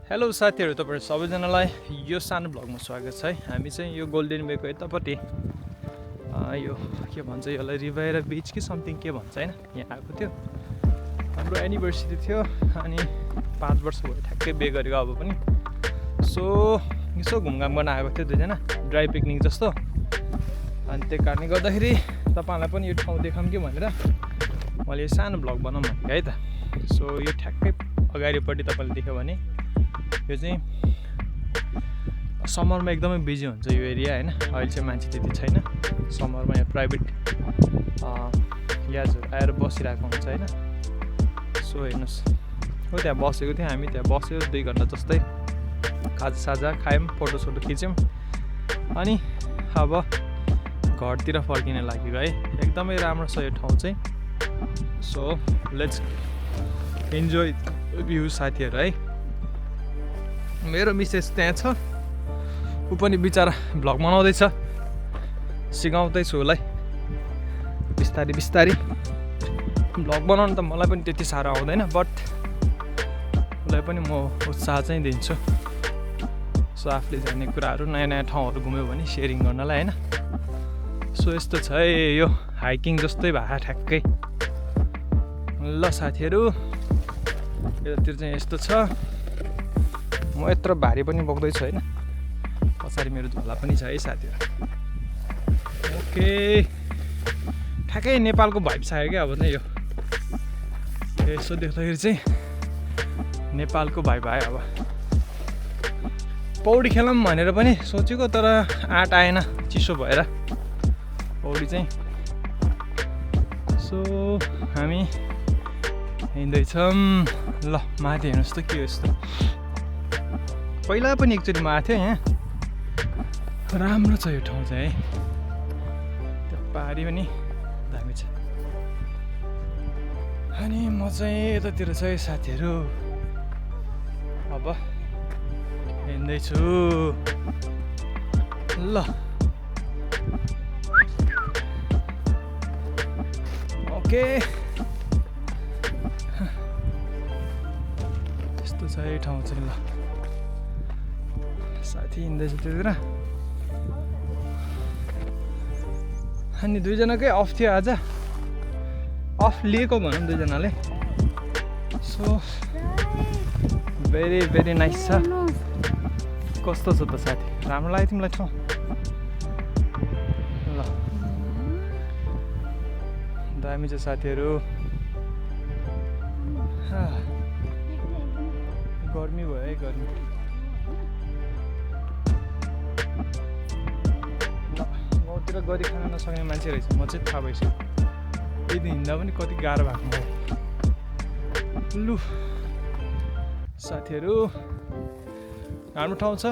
Hello साथीहरू, तपाईहरु सबैजनालाई यो सानो भ्लगमा स्वागत छ है। हामी चाहिँ यो गोल्डन बेको यतापट्टि यो के भन्छ यसलाई रिभाइरा बीच कि समथिङ के भन्छ हैन, यहाँ आएको थियो। हाम्रो एनिभर्सरी थियो अनि 5 वर्ष भयो ठ्याक्कै बे गरेको अब पनि। सो यसो घुमघाम गर्न आएको थियो दुईजना, ड्राई पिकनिक जस्तो। अनि त्यही कारणले गर्दाखेरि तपाईहरुलाई पनि यो ठाउँ देखाउँ कि भनेर मैले सानो भ्लग बनाउँ भनेको है त। सो यो ठ्याक्कै अगाडिपट्टि तपाईले देख्यो भने यो चाहिँ समरमा एकदमै बिजी हुन्छ यो एरिया हैन। अहिले चाहिँ मान्छे त्यति छैन। समरमा यहाँ प्राइभेट याजहरू आएर बसिरहेको हुन्छ हैन। सो हेर्नुहोस्, हो त्यहाँ बसेको थियो हामी, त्यहाँ बस्यो 2 घन्टा जस्तै, खाजासाजा खायौँ, फोटोसोटो खिच्यौँ अनि अब घरतिर फर्किन लाग्यो है। एकदमै राम्रो छ यो ठाउँ चाहिँ। सो लेट्स इन्जोय भ्यू साथीहरू है। मेरो मिसेस त्यहाँ छ, ऊ पनि बिचारा भ्लग बनाउँदैछ, सिकाउँदैछु उसलाई बिस्तारी बिस्तारी। भ्लग बनाउनु त मलाई पनि त्यति साह्रो आउँदैन, बट उसलाई पनि म उत्साह चाहिँ दिन्छु। सो आफूले जाने कुराहरू, नयाँ नयाँ ठाउँहरू घुम्यो भने सेयरिङ गर्नलाई हैन। सो यस्तो छ है, यो हाइकिङ जस्तै भए ठ्याक्कै। ल साथीहरू, यतातिर चाहिँ यस्तो छ। म यत्रो भारी पनि बोक्दैछु हैन, पछाडि मेरो झोला पनि छ है साथीहरू। ओके, ठ्याक्कै नेपालको भाइब छ क्या अब चाहिँ यो। यसो देख्दाखेरि चाहिँ नेपालको भाइब आयो। अब पौडी खेलौँ भनेर पनि सोचेको, तर आँट आएन चिसो भएर पौडी चाहिँ। सो हामी हिँड्दैछौँ। ल माथि हेर्नुहोस् त के हो यस्तो। पहिला पनि एकचोटि म आएको थिएँ यहाँ, राम्रो छ यो ठाउँ चाहिँ है। त्यो पहाडी पनि दामी छ। अनि म चाहिँ यतातिर चाहिँ साथीहरू अब हिँड्दैछु। ल ओके, यस्तो छ यो ठाउँ चाहिँ। ल साथी हिँड्दैछ त्यतिर। अनि दुईजनाकै अफ थियो आज, अफ लिएको भनौँ दुईजनाले। सो भेरी भेरी नाइस छ। कस्तो छ त साथी, राम्रो लाग्यो तिमीलाई ठाउँ? ल दामी छ साथीहरू। गर्मी भयो है, गर्मी। गाउँतिर गरी खान नसक्ने मान्छे रहेछ म चाहिँ, थाहा भइसक्यो। यदि हिँड्दा पनि कति गाह्रो भएको मलाई। लु साथीहरू, राम्रो ठाउँ छ।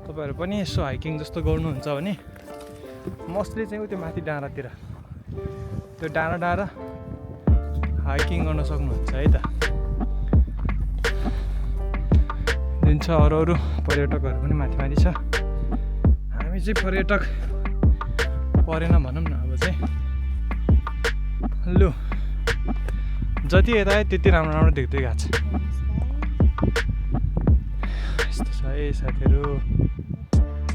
तपाईँहरू पनि यसो हाइकिङ जस्तो गर्नुहुन्छ भने मोस्टली चाहिँ त्यो माथि डाँडातिर, त्यो डाँडा हाइकिङ गर्न सक्नुहुन्छ है त। जुन छ अरू पर्यटकहरू पनि माथि माथि छ। हामी चाहिँ पर्यटक परेन भनौँ न अब चाहिँ। लु जति यता आयो त्यति राम्रो राम्रो देख्दै गएको छ। यस्तो छ है साथीहरू।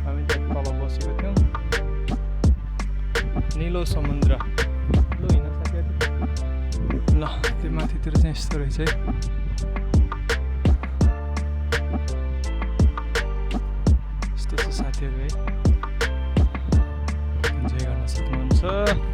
हामी त्यहाँ तल बसेको थियौँ, निलो समुद्र। लु हिँड साथीहरू। ल त्यो माथितिर चाहिँ यस्तो रहेछ है। यस्तो छ साथीहरू है, इन्जोय गर्न सक्नुहुन्छ।